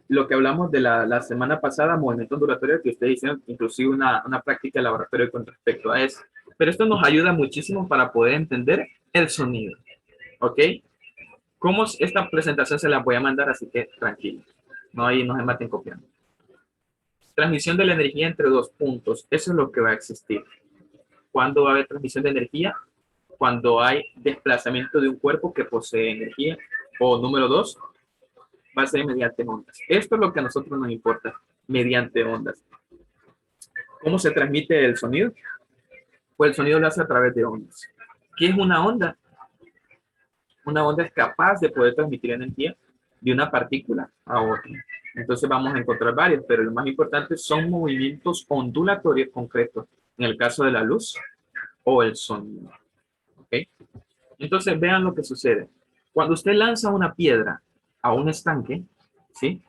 Lo que hablamos de la semana pasada, movimiento ondulatorio, que ustedes hicieron inclusive una práctica de laboratorio con respecto a eso. Pero esto nos ayuda muchísimo para poder entender el sonido, ¿ok? Esta presentación se la voy a mandar, así que tranquilo, no ahí no se maten copiando. Transmisión de la energía entre dos puntos, eso es lo que va a existir. ¿Cuándo va a haber transmisión de energía? Cuando hay desplazamiento de un cuerpo que posee energía. O número dos, va a ser mediante ondas. Esto es lo que a nosotros nos importa, mediante ondas. ¿Cómo se transmite el sonido? Pues el sonido lo hace a través de ondas. ¿Qué es una onda? Una onda es capaz de poder transmitir energía de una partícula a otra. Entonces vamos a encontrar varios, pero lo más importante son movimientos ondulatorios concretos, en el caso de la luz o el sonido. ¿Okay? Entonces vean lo que sucede. Cuando usted lanza una piedra a un estanque, ¿sí?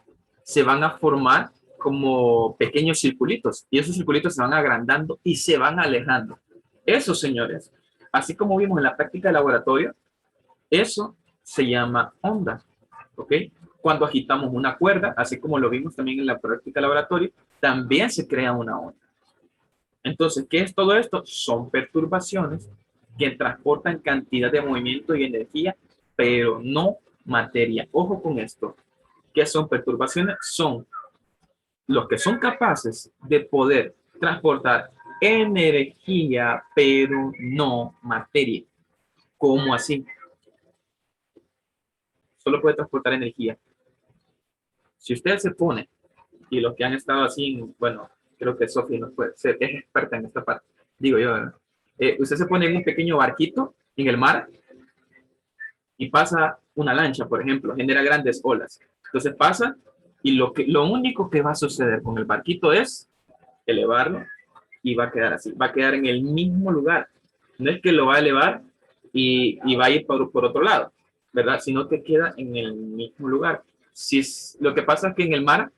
Se van a formar como pequeños circulitos y esos circulitos se van agrandando y se van alejando. Eso, señores, así como vimos en la práctica de laboratorio, eso se llama onda, ¿ok? Cuando agitamos una cuerda, así como lo vimos también en la práctica de laboratorio, también se crea una onda. Entonces, ¿qué es todo esto? Son perturbaciones que transportan cantidad de movimiento y energía, pero no materia. Ojo con esto. ¿Qué son perturbaciones? Son los que son capaces de poder transportar energía, pero no materia. ¿Cómo así? Solo puede transportar energía. Si usted se pone, y los que han estado así, bueno, creo que Sofía no puede ser, es experta en esta parte, digo yo, usted se pone en un pequeño barquito en el mar y pasa una lancha, por ejemplo, genera grandes olas. Entonces pasa y lo único que va a suceder con el barquito es elevarlo y va a quedar así, va a quedar en el mismo lugar. No es que lo va a elevar y va a ir por otro lado, ¿verdad? Sino que queda en el mismo lugar. Si es, lo que pasa es que en el mar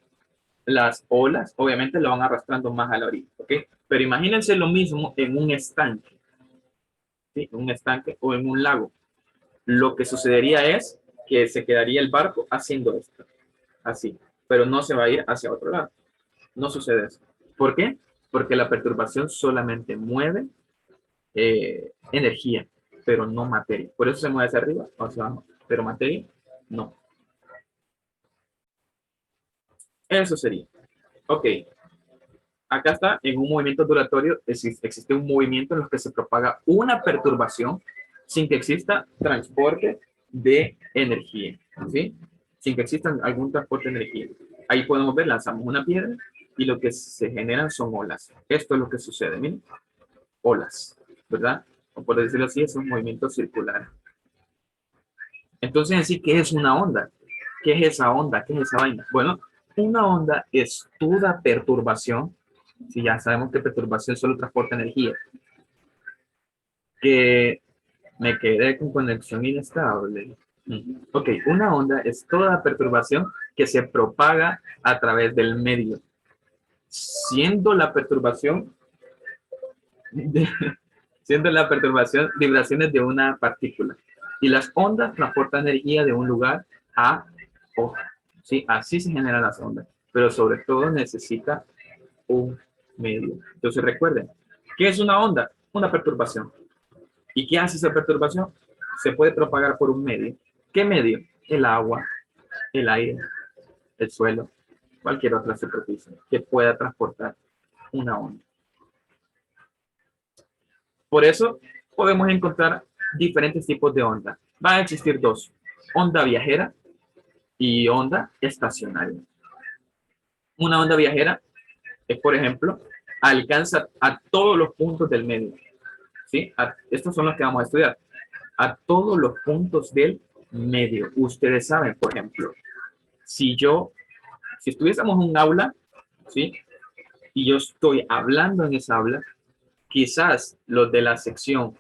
las olas obviamente lo van arrastrando más a la orilla, ¿ok? Pero imagínense lo mismo en un estanque, ¿sí? En un estanque o en un lago. Lo que sucedería es que se quedaría el barco haciendo esto, así, pero no se va a ir hacia otro lado. No sucede eso. ¿Por qué? Porque la perturbación solamente mueve energía, pero no materia. Por eso se mueve hacia arriba o hacia abajo, pero materia no. Eso sería. Ok, acá está, en un movimiento duratorio existe un movimiento en el que se propaga una perturbación sin que exista transporte de energía, ¿sí? Sin que exista algún transporte de energía. Ahí podemos ver, lanzamos una piedra y lo que se generan son olas. Esto es lo que sucede, miren, olas, ¿verdad? O por decirlo así, es un movimiento circular. Entonces, así, ¿qué es una onda? ¿Qué es esa onda? ¿Qué es esa vaina? Bueno, una onda es toda perturbación. Si ya sabemos que perturbación solo transporta energía, que me quedé con conexión inestable. Ok, una onda es toda perturbación que se propaga a través del medio, siendo la perturbación, de, siendo la perturbación vibraciones de una partícula. Y las ondas transportan energía de un lugar a otro. ¿Sí? Así se generan las ondas, pero sobre todo necesita un medio. Entonces recuerden, ¿qué es una onda? Una perturbación. ¿Y qué hace esa perturbación? Se puede propagar por un medio. ¿Qué medio? El agua, el aire, el suelo, cualquier otra superficie que pueda transportar una onda. Por eso podemos encontrar diferentes tipos de onda. Van a existir dos, onda viajera y onda estacionaria. Una onda viajera es, por ejemplo, alcanza a todos los puntos del medio. ¿Sí? Estos son los que vamos a estudiar. A todos los puntos del medio. Ustedes saben, por ejemplo, si estuviésemos en un aula, ¿sí? Y yo estoy hablando en esa aula, quizás los de la sección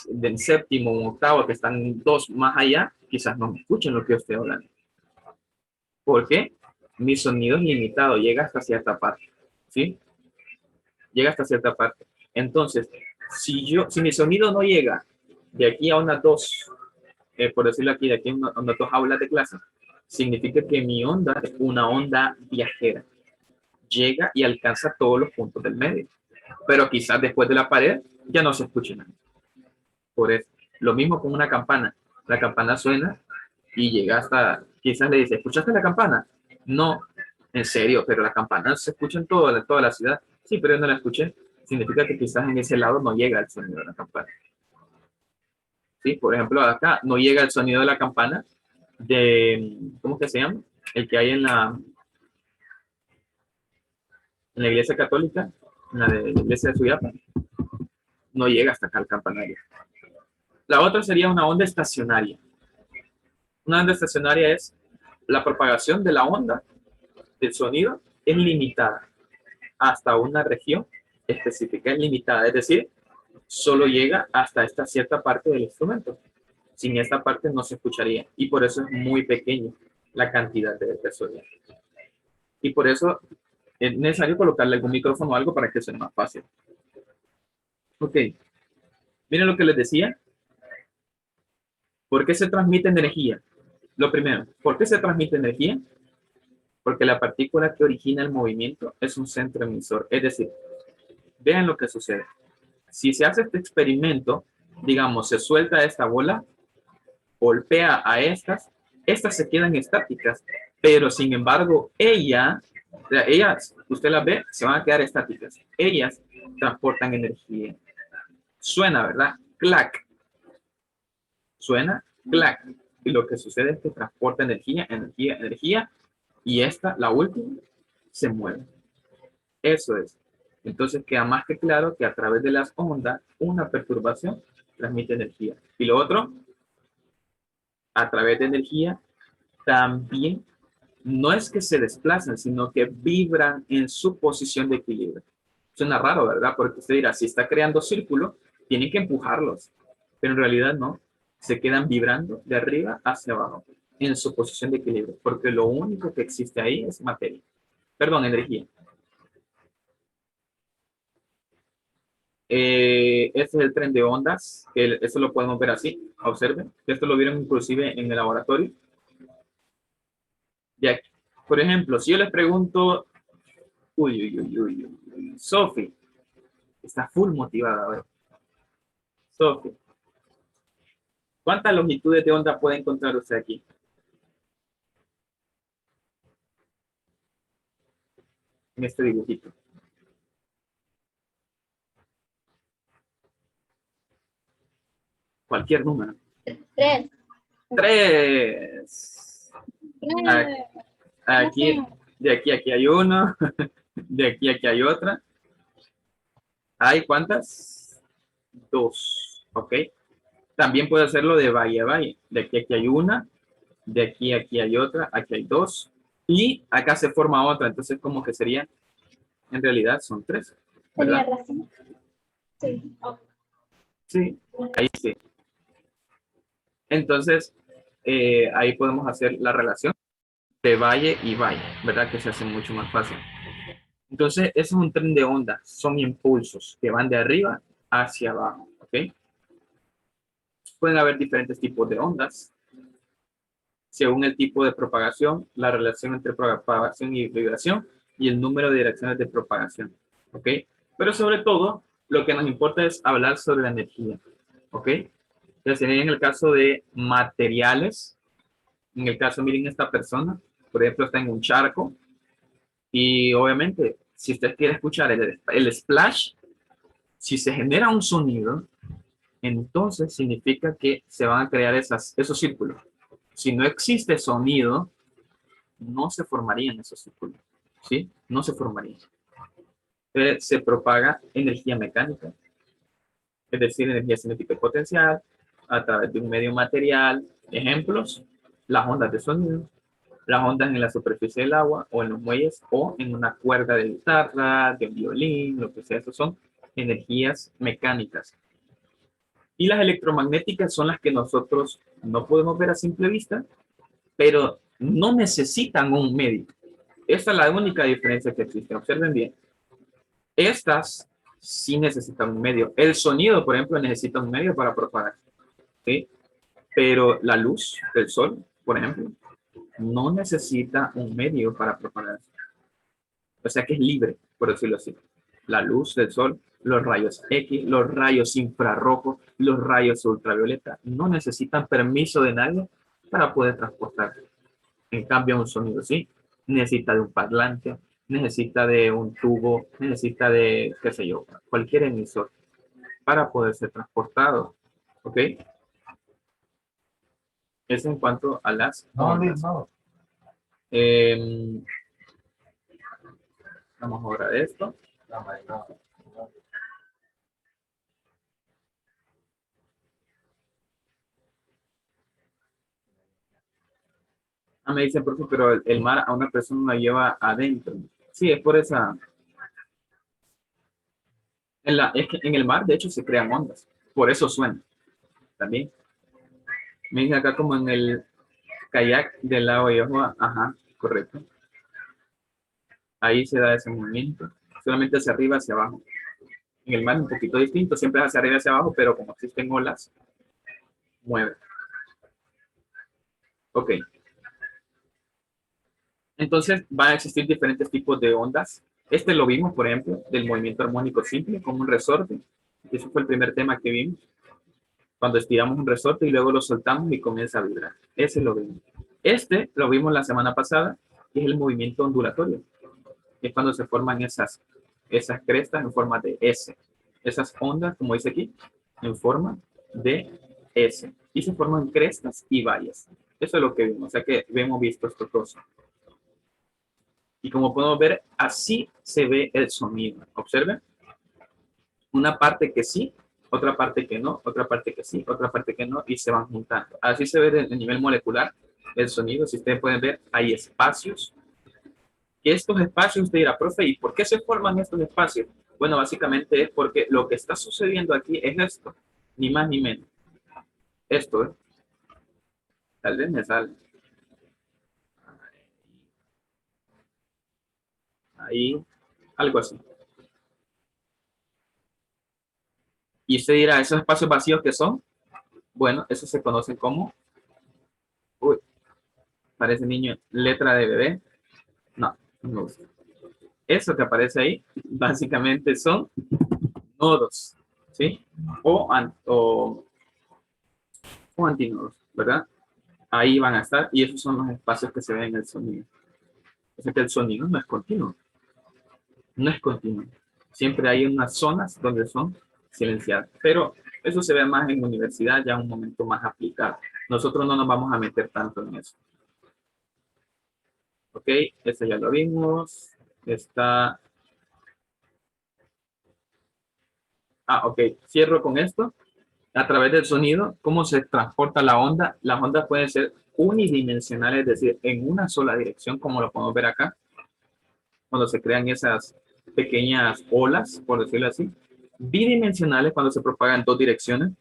del séptimo o octavo, que están dos más allá, quizás no me escuchen lo que yo estoy hablando. ¿Por qué? Mi sonido es limitado, llega hasta cierta parte, ¿sí? Llega hasta cierta parte. Entonces, si mi sonido no llega de aquí a unas dos, por decirlo aquí, de aquí a unas dos aulas de clase, significa que mi onda es una onda viajera. Llega y alcanza todos los puntos del medio. Pero quizás después de la pared ya no se escuche nada. Por eso, lo mismo con una campana. La campana suena y llega hasta, quizás le dice, ¿escuchaste la campana? No, en serio, pero la campana se escucha en toda la ciudad. Sí, pero yo no la escuché. Significa que quizás en ese lado no llega el sonido de la campana. ¿Sí? Por ejemplo, acá no llega el sonido de la campana de, ¿cómo que se llama? El que hay en la iglesia católica, en la iglesia de Suyapa, no llega hasta acá el campanario. La otra sería una onda estacionaria. Una onda estacionaria es la propagación de la onda del sonido es limitada hasta una región específica, es limitada, es decir, solo llega hasta esta cierta parte del instrumento. Sin esta parte no se escucharía y por eso es muy pequeña la cantidad de sonido. Y por eso es necesario colocarle algún micrófono o algo para que sea más fácil. Ok, miren lo que les decía. ¿Por qué se transmite energía? Lo primero, ¿por qué se transmite energía? Porque la partícula que origina el movimiento es un centro emisor. Es decir, vean lo que sucede. Si se hace este experimento, digamos, se suelta esta bola, golpea a estas se quedan estáticas, pero sin embargo, ellas, usted las ve, se van a quedar estáticas. Ellas transportan energía. Suena, ¿verdad? Clac. Suena, clac. Y lo que sucede es que transporta energía, energía, energía, y esta, la última, se mueve. Eso es. Entonces queda más que claro que a través de las ondas, una perturbación transmite energía. Y lo otro, a través de energía, también no es que se desplazan, sino que vibran en su posición de equilibrio. Suena raro, ¿verdad? Porque usted dirá, si está creando círculos, tienen que empujarlos. Pero en realidad no. Se quedan vibrando de arriba hacia abajo en su posición de equilibrio, porque lo único que existe ahí es materia. Perdón, energía. Este es el tren de ondas, que esto lo podemos ver así, observen, esto lo vieron inclusive en el laboratorio. Ya, por ejemplo, si yo les pregunto, Sophie, está full motivada hoy. Sophie, ¿cuántas longitudes de onda puede encontrar usted aquí? En este dibujito. Cualquier número. Tres. Tres. Aquí, de aquí a aquí hay uno, de aquí a aquí hay otra. ¿Hay cuántas? Dos, ¿ok? También puede hacerlo de valle a valle. De aquí a aquí hay una, de aquí a aquí hay otra, aquí hay dos, y acá se forma otra, entonces como que sería, en realidad son tres, ¿verdad? Tenía razón. Sí. Sí, ahí sí. Entonces, ahí podemos hacer la relación de valle y valle, ¿verdad? Que se hace mucho más fácil. Entonces, eso es un tren de onda, son impulsos que van de arriba hacia abajo, ¿ok? Pueden haber diferentes tipos de ondas. Según el tipo de propagación, la relación entre propagación y vibración y el número de direcciones de propagación, ¿ok? Pero sobre todo, lo que nos importa es hablar sobre la energía, ¿ok? Entonces, en el caso de materiales, en el caso, miren esta persona, por ejemplo, está en un charco y obviamente, si usted quiere escuchar el splash, si se genera un sonido, entonces significa que se van a crear esos círculos. Si no existe sonido, no se formarían esos círculos, ¿sí? No se formarían. Se propaga energía mecánica, es decir, energía cinética y potencial, a través de un medio material. Ejemplos, las ondas de sonido, las ondas en la superficie del agua o en los muelles o en una cuerda de guitarra, de un violín, lo que sea, eso son energías mecánicas. Y las electromagnéticas son las que nosotros no podemos ver a simple vista, pero no necesitan un medio. Esta es la única diferencia que existe. Observen bien. Estas sí necesitan un medio. El sonido, por ejemplo, necesita un medio para propagarse, ¿sí? Pero la luz del sol, por ejemplo, no necesita un medio para propagarse. O sea que es libre, por decirlo así. La luz del sol, los rayos X, los rayos infrarrojos, los rayos ultravioleta, no necesitan permiso de nadie para poder transportar. En cambio, un sonido sí, necesita de un parlante, necesita de un tubo, necesita de, qué sé yo, cualquier emisor para poder ser transportado. ¿Ok? Eso en cuanto a las ondas. Eh, vamos ahora a esto. Ah, me dicen, profe, pero el mar a una persona la lleva adentro. Sí, es por esa. Es que en el mar, de hecho, se crean ondas. Por eso suena también. Me dicen acá como en el kayak del lago de Yohoa. Ajá, correcto. Ahí se da ese movimiento. Solamente hacia arriba, hacia abajo. En el mar un poquito distinto, siempre es hacia arriba, hacia abajo, pero como existen olas, mueve. Ok. Entonces van a existir diferentes tipos de ondas. Este lo vimos, por ejemplo, del movimiento armónico simple, como un resorte. Ese fue el primer tema que vimos. Cuando estiramos un resorte y luego lo soltamos y comienza a vibrar. Ese lo vimos. Este lo vimos la semana pasada, que es el movimiento ondulatorio. Es cuando se forman esas crestas en forma de S. Esas ondas, como dice aquí, en forma de S. Y se forman crestas y valles. Eso es lo que vimos. O sea que hemos visto estos dos. Y como podemos ver, así se ve el sonido. Observen. Una parte que sí, otra parte que no, otra parte que sí, otra parte que no, y se van juntando. Así se ve a nivel molecular el sonido. Si ustedes pueden ver, hay espacios. Y estos espacios, usted dirá, profe, ¿y por qué se forman estos espacios? Bueno, básicamente es porque lo que está sucediendo aquí es esto, ni más ni menos. Esto, ¿eh? Tal vez me sale. Ahí, algo así. Y usted dirá, ¿esos espacios vacíos qué son? Bueno, esos se conocen como, uy, parece niño, letra de bebé. No, no me gusta. Eso que aparece ahí, básicamente son nodos, ¿sí? O antinodos, ¿verdad? Ahí van a estar y esos son los espacios que se ven en el sonido. O sea que el sonido no es continuo, no es continuo. Siempre hay unas zonas donde son silenciadas, pero eso se ve más en universidad, ya un momento más aplicado. Nosotros no nos vamos a meter tanto en eso. Ok, este ya lo vimos. Está. Ah, ok, cierro con esto. A través del sonido, cómo se transporta la onda. Las ondas pueden ser unidimensionales, es decir, en una sola dirección, como lo podemos ver acá, cuando se crean esas pequeñas olas, por decirlo así. Bidimensionales, cuando se propagan en dos direcciones.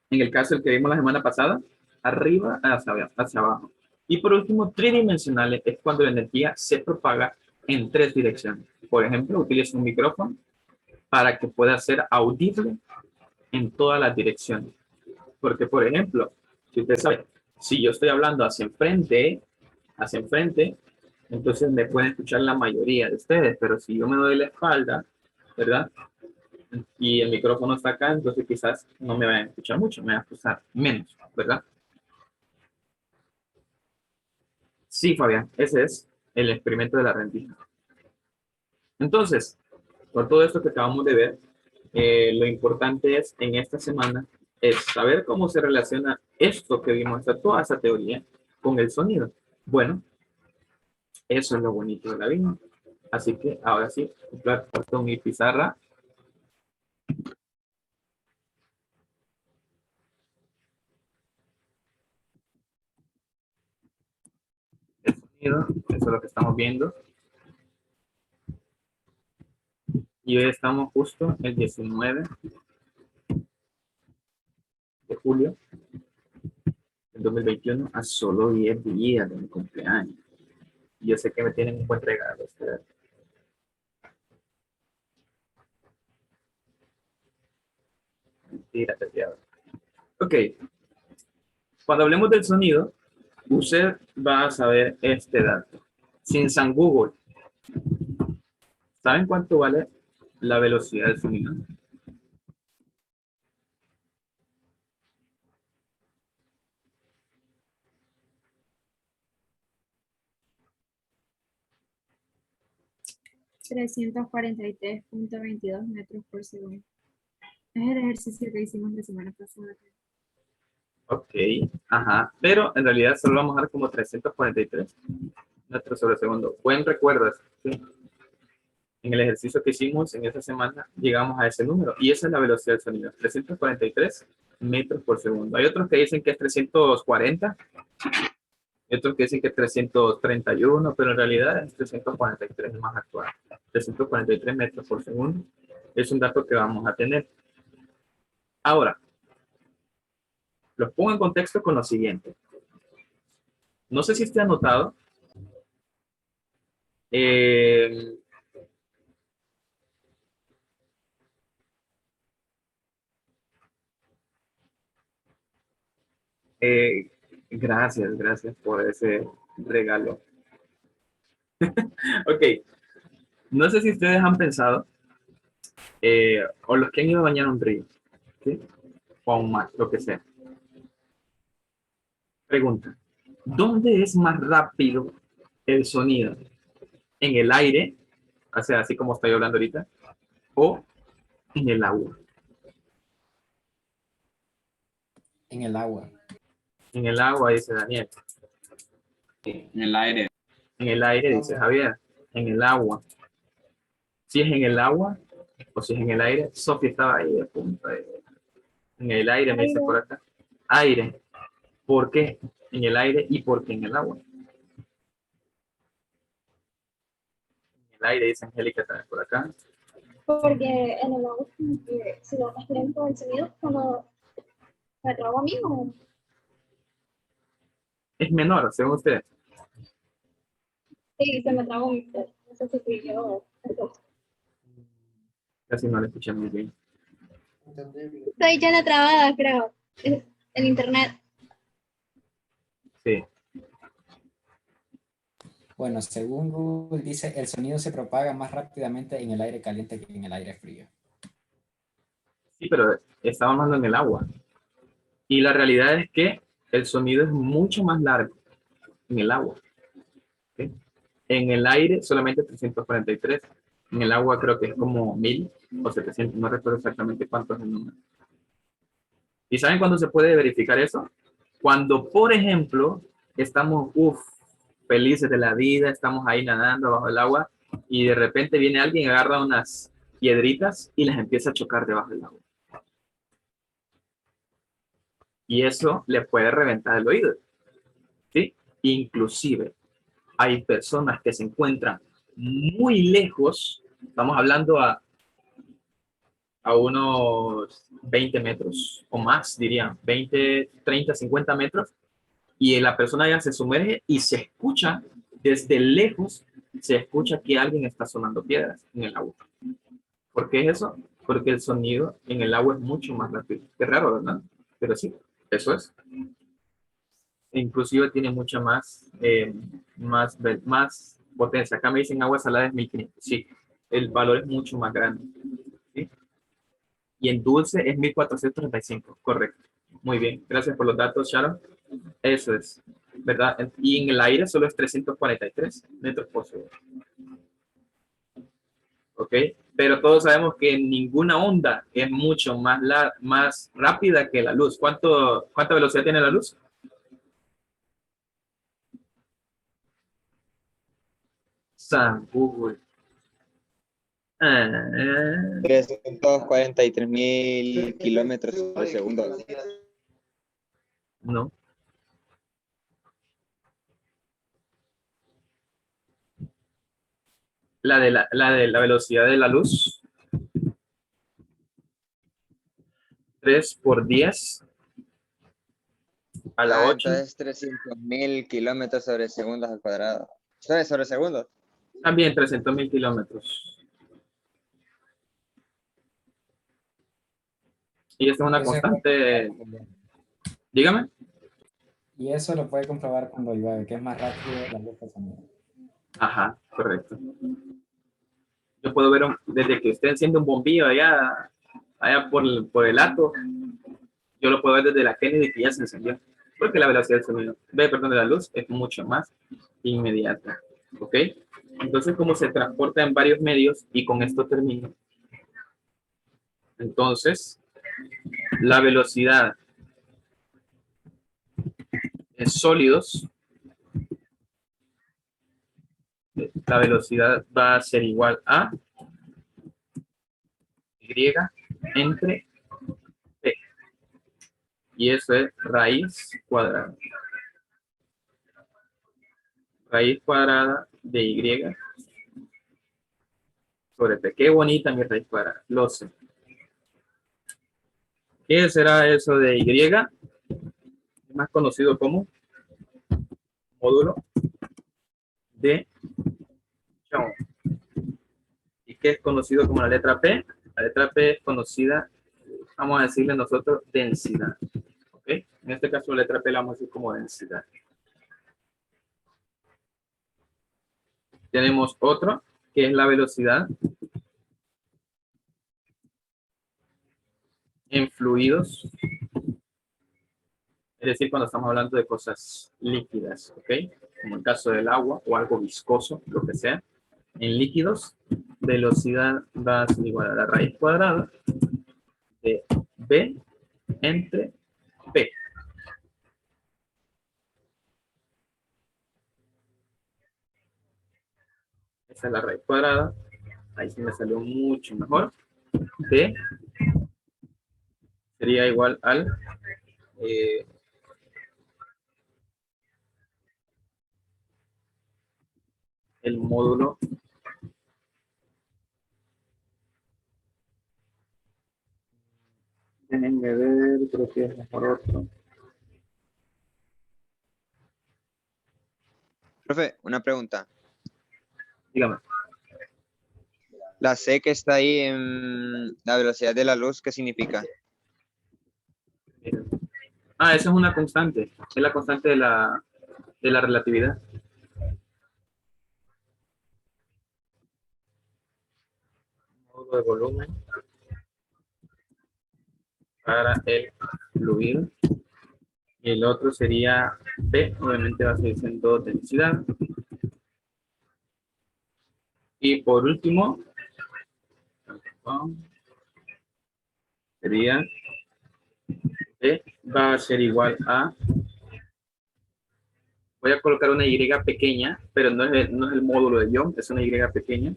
En el caso del que vimos la semana pasada, arriba hacia abajo. Y por último, tridimensionales es cuando la energía se propaga en tres direcciones. Por ejemplo, utilizo un micrófono para que pueda ser audible en todas las direcciones. Porque, por ejemplo, si usted sabe, si yo estoy hablando hacia enfrente, entonces me pueden escuchar la mayoría de ustedes, pero si yo me doy la espalda, ¿verdad? Y el micrófono está acá, entonces quizás no me vayan a escuchar mucho, me van a escuchar menos, ¿verdad? Sí, Fabián, ese es el experimento de la rendija. Entonces, por todo esto que acabamos de ver, lo importante es en esta semana es saber cómo se relaciona esto que vimos, toda esa teoría, con el sonido. Bueno, eso es lo bonito de la vida. Así que ahora sí, con mi pizarra. El sonido, eso es lo que estamos viendo. Y hoy estamos justo el 19 de julio del 2021, a solo 10 días de mi cumpleaños. Y yo sé que me tienen un buen regalo ustedes. Mentira, te. Ok, cuando hablemos del sonido, usted va a saber este dato. Sin San Google, ¿saben cuánto vale la velocidad del sonido? Trescientos cuarenta y tres punto 22 metros por segundo. Es el ejercicio que hicimos la semana pasada. Ok, ajá, pero en realidad solo vamos a dar como 343 metros sobre segundo. Buen recuerdo, ¿sí? En el ejercicio que hicimos en esa semana llegamos a ese número y esa es la velocidad del sonido, 343 metros por segundo. Hay otros que dicen que es 340, hay otros que dicen que es 331, pero en realidad es 343 más actual. 343 metros por segundo es un dato que vamos a tener. Ahora, los pongo en contexto con lo siguiente. No sé si usted ha notado, eh, eh, gracias por ese regalo. Ok, no sé si ustedes han pensado, o los que han ido a bañar a un río, ¿sí? O a un mar, lo que sea. Pregunta, ¿dónde es más rápido el sonido? ¿En el aire, o sea, así como estoy hablando ahorita, o en el agua? En el agua. En el agua, dice Daniel. En el aire. En el aire, dice Javier. En el agua. Si es en el agua o si es en el aire, Sofía estaba ahí de punta. En el aire, me dice por acá. Aire. ¿Por qué en el aire y por qué en el agua? En el aire, dice Angélica también por acá. Porque en el agua, como que si lo más lento el sonido, cuando me trago a mí, o Es menor, según usted. sí, se me tragó mi pelo. No sé si fui yo. Casi no lo escuché muy bien. Estoy ya la trabada, creo. Es el internet. Sí. Bueno, según Google dice, el sonido se propaga más rápidamente en el aire caliente que en el aire frío. Sí, pero estaba hablando en el agua. Y la realidad es que el sonido es mucho más largo en el agua. ¿Sí? En el aire solamente 343. En el agua creo que es como 1000 o 700. No recuerdo exactamente cuánto es el número. ¿Y saben cuándo se puede verificar eso? Cuando, por ejemplo, estamos felices de la vida, estamos ahí nadando bajo el agua y de repente viene alguien, agarra unas piedritas y las empieza a chocar debajo del agua. Y eso le puede reventar el oído, ¿sí? Inclusive hay personas que se encuentran muy lejos, estamos hablando a unos 20 metros o más, diría, 20, 30, 50 metros, y la persona ya se sumerge y se escucha desde lejos, se escucha que alguien está sonando piedras en el agua. ¿Por qué es eso? Porque el sonido en el agua es mucho más rápido. Qué raro, ¿verdad? Pero sí, eso es. Inclusive tiene mucha más potencia. Acá me dicen agua salada es 1500. Sí, el valor es mucho más grande. ¿Sí? Y en dulce es 1435. Correcto. Muy bien. Gracias por los datos, Sharon. Eso es, ¿verdad? Y en el aire solo es 343 metros por segundo. ¿Ok? Pero todos sabemos que ninguna onda es mucho más rápida que la luz. ¿Cuánta velocidad tiene la luz? San Google. 343.000 kilómetros por segundo. No. La velocidad de la luz. 3 por 10 a la 8. Entonces 300.000 kilómetros sobre segundos al cuadrado. Sobre segundos. También 300.000 kilómetros. Y esta es una Eso es constante. Dígame. Y eso lo puede comprobar cuando llueve, que es más rápido la luz que el sonido. Ajá, correcto. Yo puedo ver desde que usted enciende un bombillo allá por el lato, yo lo puedo ver desde la Kennedy que ya se encendió, porque la velocidad del sonido, perdón, de la luz es mucho más inmediata. ¿Ok? Entonces, como se transporta en varios medios, y con esto termino. Entonces, la velocidad en sólidos, la velocidad va a ser igual a y entre p. Y eso es raíz cuadrada. Raíz cuadrada de y sobre p. Qué bonita mi raíz cuadrada, lo sé. ¿Qué será eso de y? Es más conocido como módulo de Young. ¿Y qué es conocido como la letra P? La letra P es conocida, vamos a decirle nosotros, densidad. ¿Ok? En este caso, la letra P la vamos a decir como densidad. Tenemos otro, que es la velocidad en fluidos. Es decir, cuando estamos hablando de cosas líquidas, ¿ok? Como el caso del agua o algo viscoso, lo que sea. En líquidos, velocidad va a ser igual a la raíz cuadrada de B entre P. Esa es la raíz cuadrada. Ahí sí me salió mucho mejor. D sería igual al el módulo déjenme ver, creo que es mejor otro. Profe, una pregunta. Dígame. La C que está ahí en la velocidad de la luz, ¿qué significa? Ah, esa es una constante. Es la constante de la relatividad. Módulo de volumen para el fluido. Y el otro sería P, obviamente va a seguir siendo densidad. Y por último, sería P va a ser igual a, voy a colocar una Y pequeña, pero no es el módulo de Young, es una Y pequeña.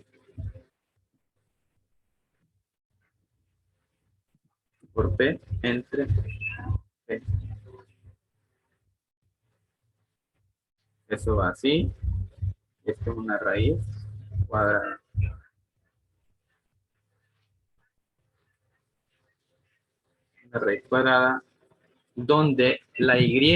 Por P entre P. Eso va así. Esto es una raíz cuadrada. Una raíz cuadrada donde la Y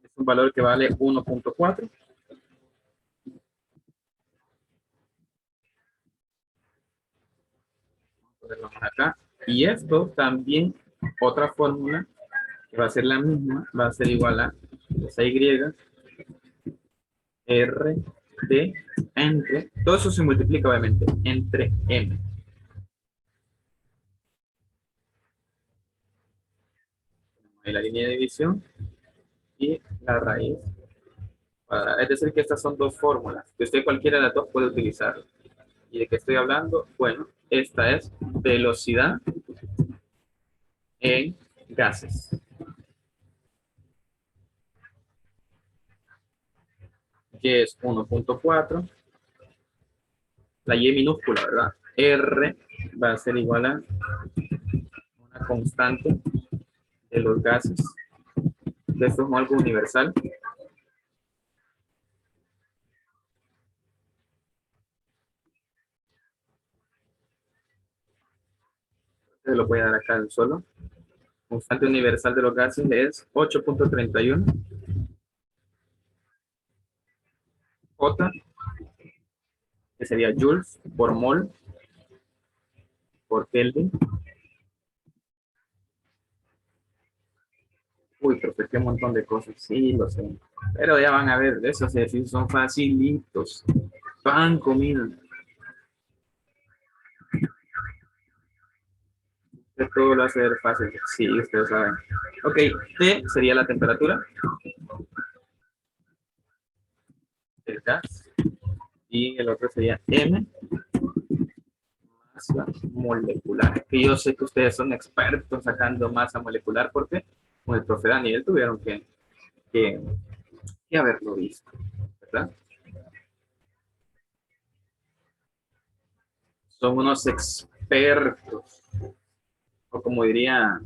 es un valor que vale 1.4. Acá. Y esto también, otra fórmula que va a ser la misma, va a ser igual a esa Y, R, T, entre, todo eso se multiplica obviamente, entre M. Ahí la línea de división y la raíz cuadrada. Es decir, que estas son dos fórmulas, que usted cualquiera de las dos puede utilizar. ¿Y de qué estoy hablando? Bueno, esta es velocidad en gases. Que es 1.4. La Y minúscula, ¿verdad? R va a ser igual a una constante de los gases. De esto es algo universal. Se lo voy a dar acá en solo. Constante universal de los gases es 8.31. J, que sería joules por mol. por Kelvin. Uy, profe, qué montón de cosas. Sí, lo sé. Pero ya van a ver, esos ejercicios son facilitos. Pan, comida. Usted todo lo hace ver fácil. Sí, ustedes saben. Ok, T sería la temperatura del gas. Y el otro sería M, masa molecular. Que yo sé que ustedes son expertos sacando masa molecular porque con el profe Daniel tuvieron que, que haberlo visto, ¿verdad? Son unos expertos, o como diría